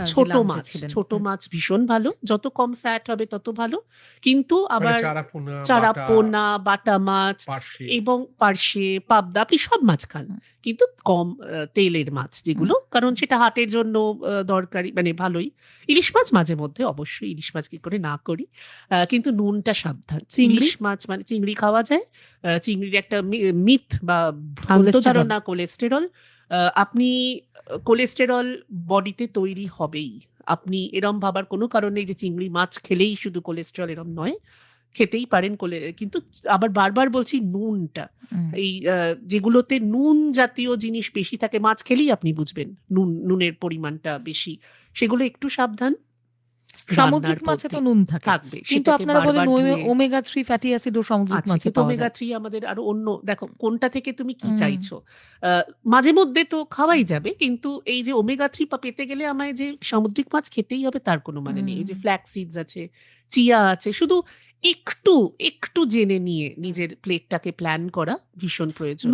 ছোট জিলাম যে মাছ, ছিলেন। ছোট মাছ ভীষণ ভালো। যত কম ফ্যাট হবে তত ভালো। কিন্তু মানে আবার চারা পোনা, চারা বাটা, পোনা, বাটা মাছ পার্শে। এবং পার্শে, পাবদা আপনি সব মাছ খান। হুম, কিন্তু কম তেলের মাছ হুম। যেগুলো, কারণ সেটা হার্টের জন্য দরকারি, মানে ভালোই। ইলিশ মাছ মাঝে মধ্যে, অবশ্যই ইলিশ মাছ কি করে না করি। কিন্তু নুনটা সাবধান। চিংড়ি? ইলিশ মাছ মানে চিংড়ি খাওয়া যায়। চিংড়ির একটা মিথ বা ভ্রান্ত কোলেস্টেরল। ধারণা কোলেস্টেরল। আপনি কোলেস্টেরল বডিতে তৈরি হবেই। আপনি এরম ভাবার কোনো কারণ নেই যে চিংড়ি মাছ খেলেই শুধু কোলেস্টেরল, এরম নয়। খেতেই পারেন কিন্তু আবার বারবার বলছি নুনটা। হুম। এই যেগুলোতে নুন জাতীয় জিনিস বেশি থাকে, মাছ খেলেই আপনি বুঝবেন নুনের পরিমাণটা বেশি। সেগুলো একটু সাবধান। রান্নার সামুদ্রিক মাছে তো পদ্ধতি নুন থাকে। থাকবে, কিন্তু সেটাকে আপনারা বলেন বারবার ধুয়ে ওমেগা 3 ফ্যাটি অ্যাসিডও সামুদ্রিক আছে, মাছে কিন্তু পাওয়া ওমেগা যায়। 3 আমাদের আরো অন্য, দেখো কোনটা থেকে তুমি কি হুম, চাইছো। মাঝে মধ্যে তো খাওয়াই যাবে, কিন্তু এই যে ওমেগা 3 পেতে গেলে আমায় যে সামুদ্রিক মাছ খেতেই হবে তার কোনো মানে নেই। হুম। ওই যে ফ্ল্যাক্স সিডস আছে, চিয়া আছে, শুধু একটু একটু জেনে নিয়ে নিজের প্লেটটাকে প্ল্যান করা ভীষণ প্রয়োজন।